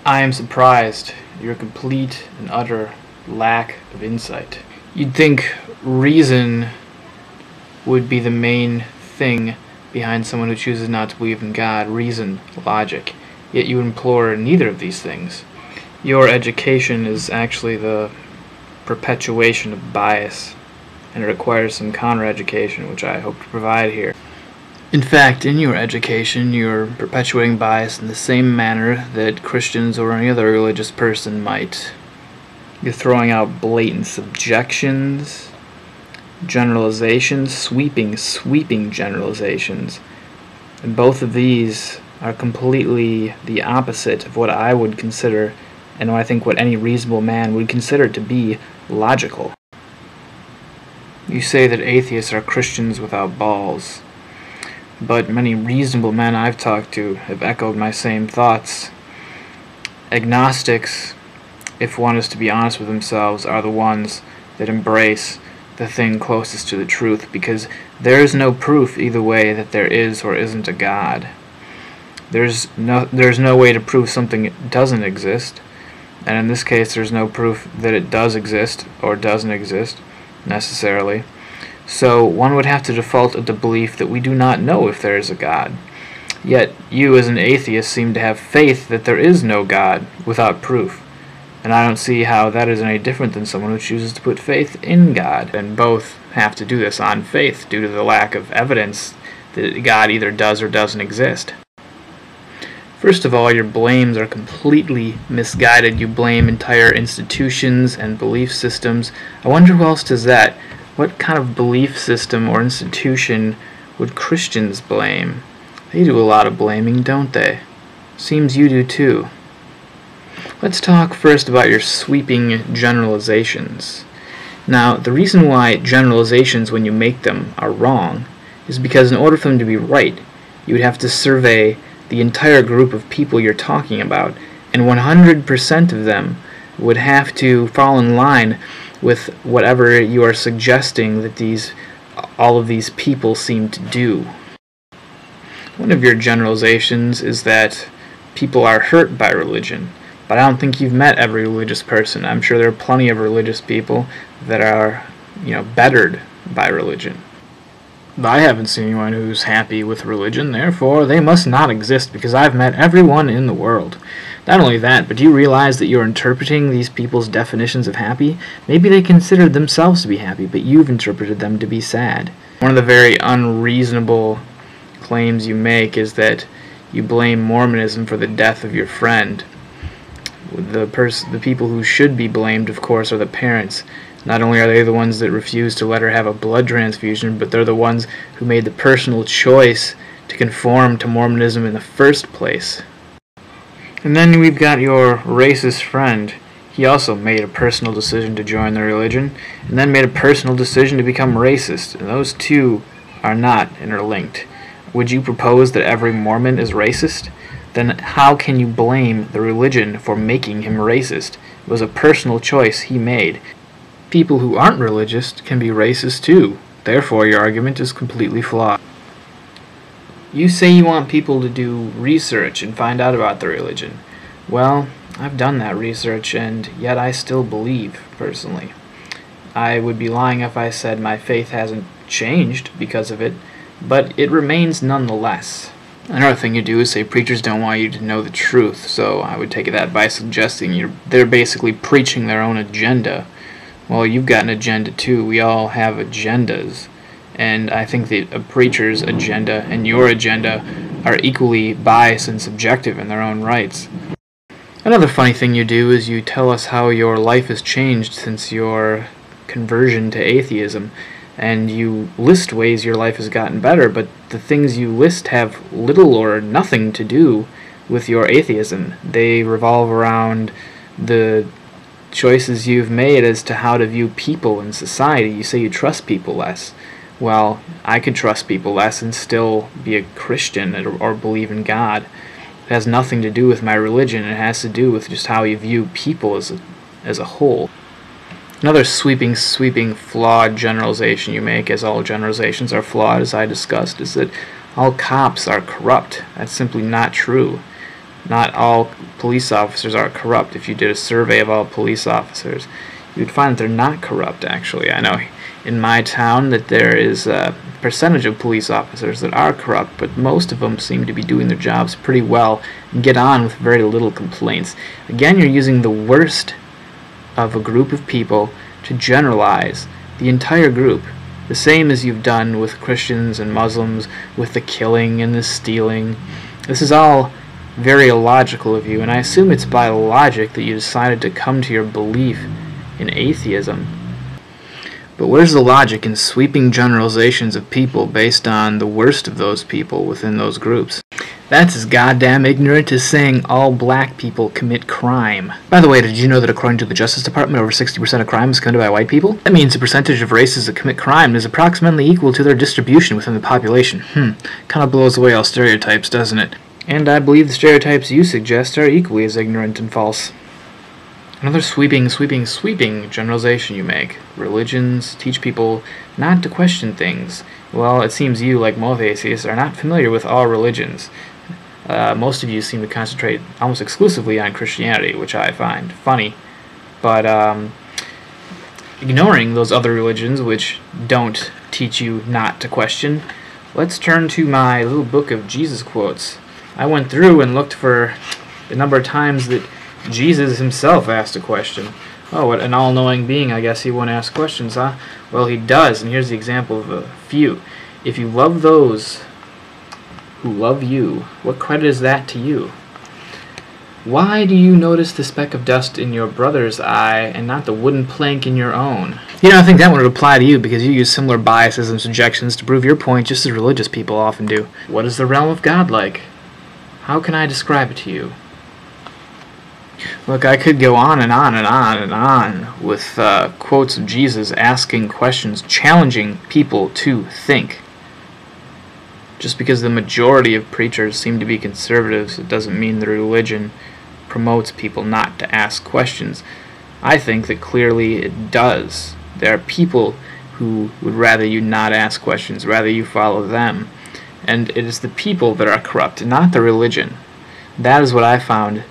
I am surprised at your complete and utter lack of insight. You'd think reason would be the main thing behind someone who chooses not to believe in God, reason, logic, yet you implore neither of these things. Your education is actually the perpetuation of bias, and it requires some counter-education, which I hope to provide here. In fact, in your education, you're perpetuating bias in the same manner that Christians or any other religious person might. You're throwing out blatant subjections, generalizations, sweeping generalizations. And both of these are completely the opposite of what I would consider, and I think what any reasonable man would consider to be logical. You say that atheists are Christians without balls, but many reasonable men I've talked to have echoed my same thoughts. Agnostics, if one is to be honest with themselves, are the ones that embrace the thing closest to the truth, because there is no proof either way that there is or isn't a God. There's no way to prove something doesn't exist, and in this case there's no proof that it does exist or doesn't exist necessarily. So one would have to default to the belief that we do not know if there is a God. Yet you as an atheist seem to have faith that there is no God without proof. And I don't see how that is any different than someone who chooses to put faith in God. And both have to do this on faith due to the lack of evidence that God either does or doesn't exist. First of all, your blames are completely misguided. You blame entire institutions and belief systems. I wonder who else does that. What kind of belief system or institution would Christians blame? They do a lot of blaming, don't they? Seems you do too. Let's talk first about your sweeping generalizations. Now, the reason why generalizations, when you make them, are wrong is because in order for them to be right, you would have to survey the entire group of people you're talking about, and 100% of them would have to fall in line with whatever you are suggesting that all of these people seem to do. One of your generalizations is that people are hurt by religion, but I don't think you've met every religious person. I'm sure there are plenty of religious people that are, bettered by religion. But I haven't seen anyone who's happy with religion, therefore they must not exist because I've met everyone in the world. Not only that, but do you realize that you're interpreting these people's definitions of happy? Maybe they considered themselves to be happy, but you've interpreted them to be sad. One of the very unreasonable claims you make is that you blame Mormonism for the death of your friend. The people who should be blamed, of course, are the parents. Not only are they the ones that refused to let her have a blood transfusion, but they're the ones who made the personal choice to conform to Mormonism in the first place. And then we've got your racist friend. He also made a personal decision to join the religion, and then made a personal decision to become racist, and those two are not interlinked. Would you propose that every Mormon is racist? Then how can you blame the religion for making him racist? It was a personal choice he made. People who aren't religious can be racist too. Therefore, your argument is completely flawed. You say you want people to do research and find out about the religion. Well, I've done that research, and yet I still believe, personally. I would be lying if I said my faith hasn't changed because of it, but it remains nonetheless. Another thing you do is say preachers don't want you to know the truth, so I would take that by suggesting they're basically preaching their own agenda. Well, you've got an agenda too. We all have agendas. And I think that a preacher's agenda and your agenda are equally biased and subjective in their own rights. Another funny thing you do is you tell us how your life has changed since your conversion to atheism. And you list ways your life has gotten better, but the things you list have little or nothing to do with your atheism. They revolve around the choices you've made as to how to view people in society. You say you trust people less. Well, I could trust people less and still be a Christian or believe in God. It has nothing to do with my religion. It has to do with just how you view people as a whole. Another sweeping, flawed generalization you make, as all generalizations are flawed, as I discussed, is that all cops are corrupt. That's simply not true. not all police officers are corrupt. If you did a survey of all police officers, you would find that they're not corrupt, actually. I know in my town that there is a percentage of police officers that are corrupt, but most of them seem to be doing their jobs pretty well and get on with very little complaints. Again, you're using the worst of a group of people to generalize the entire group, the same as you've done with Christians and Muslims, with the killing and the stealing. This is all very illogical of you, and I assume it's by logic that you decided to come to your belief in atheism. But where's the logic in sweeping generalizations of people based on the worst of those people within those groups? That's as goddamn ignorant as saying all black people commit crime. By the way, did you know that according to the Justice Department, over 60% of crime is committed by white people? That means the percentage of races that commit crime is approximately equal to their distribution within the population. Kind of blows away all stereotypes, doesn't it? And I believe the stereotypes you suggest are equally as ignorant and false. Another sweeping generalization you make. Religions teach people not to question things. Well, it seems you, like most atheists, are not familiar with all religions. Most of you seem to concentrate almost exclusively on Christianity, which I find funny. But ignoring those other religions which don't teach you not to question, let's turn to my little book of Jesus quotes. I went through and looked for the number of times that Jesus himself asked a question. Oh, what an all-knowing being. I guess he won't ask questions, huh? Well, he does, and here's the example of a few. If you love those who love you, what credit is that to you? Why do you notice the speck of dust in your brother's eye and not the wooden plank in your own? You know, I think that one would apply to you because you use similar biases and subjections to prove your point just as religious people often do. What is the realm of God like? How can I describe it to you? Look, I could go on and on and on and on with quotes of Jesus asking questions, challenging people to think. Just because the majority of preachers seem to be conservatives, it doesn't mean the religion promotes people not to ask questions. I think that clearly it does. There are people who would rather you not ask questions, rather you follow them. And it is the people that are corrupt, not the religion. That is what I found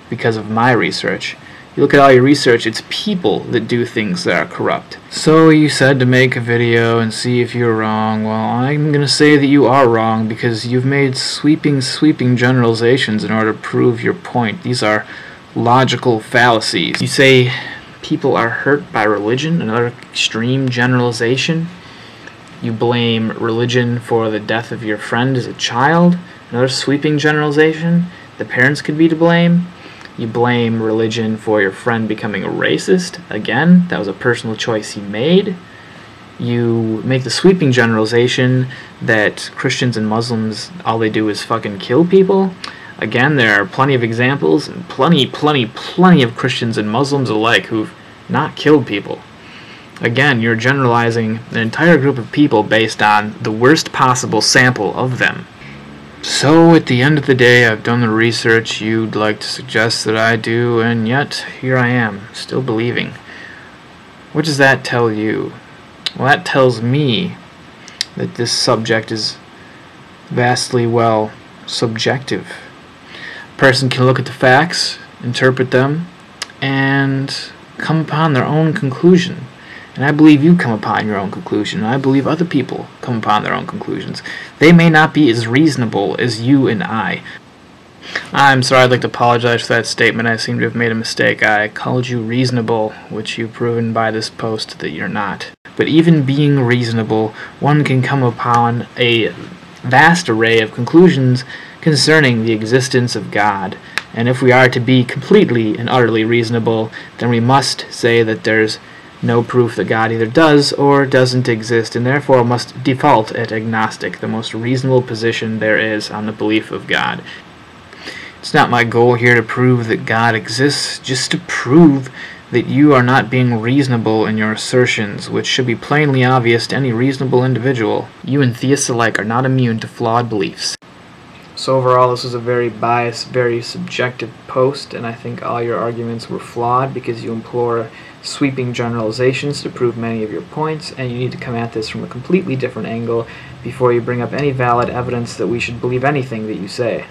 because of my research. You look at all your research, it's people that do things that are corrupt. So you said to make a video and see if you're wrong. Well, I'm going to say that you are wrong because you've made sweeping generalizations in order to prove your point. These are logical fallacies. You say people are hurt by religion, another extreme generalization. You blame religion for the death of your friend as a child, another sweeping generalization. The parents could be to blame. You blame religion for your friend becoming a racist. Again, that was a personal choice he made. You make the sweeping generalization that Christians and Muslims, all they do is fucking kill people. Again, there are plenty of examples, and plenty of Christians and Muslims alike who've not killed people. Again, you're generalizing an entire group of people based on the worst possible sample of them. So, at the end of the day, I've done the research you'd like to suggest that I do, and yet, here I am, still believing. What does that tell you? Well, that tells me that this subject is vastly, well, subjective. A person can look at the facts, interpret them, and come upon their own conclusion. And I believe you come upon your own conclusion, and I believe other people come upon their own conclusions. They may not be as reasonable as you and I. I'm sorry, I'd like to apologize for that statement. I seem to have made a mistake. I called you reasonable, which you've proven by this post that you're not. But even being reasonable, one can come upon a vast array of conclusions concerning the existence of God. And if we are to be completely and utterly reasonable, then we must say that there's no proof that God either does or doesn't exist, and therefore must default at agnostic, the most reasonable position there is on the belief of God. It's not my goal here to prove that God exists, just to prove that you are not being reasonable in your assertions, which should be plainly obvious to any reasonable individual. You and theists alike are not immune to flawed beliefs. So overall, this was a very biased, very subjective post, and I think all your arguments were flawed because you implore sweeping generalizations to prove many of your points, and you need to come at this from a completely different angle before you bring up any valid evidence that we should believe anything that you say.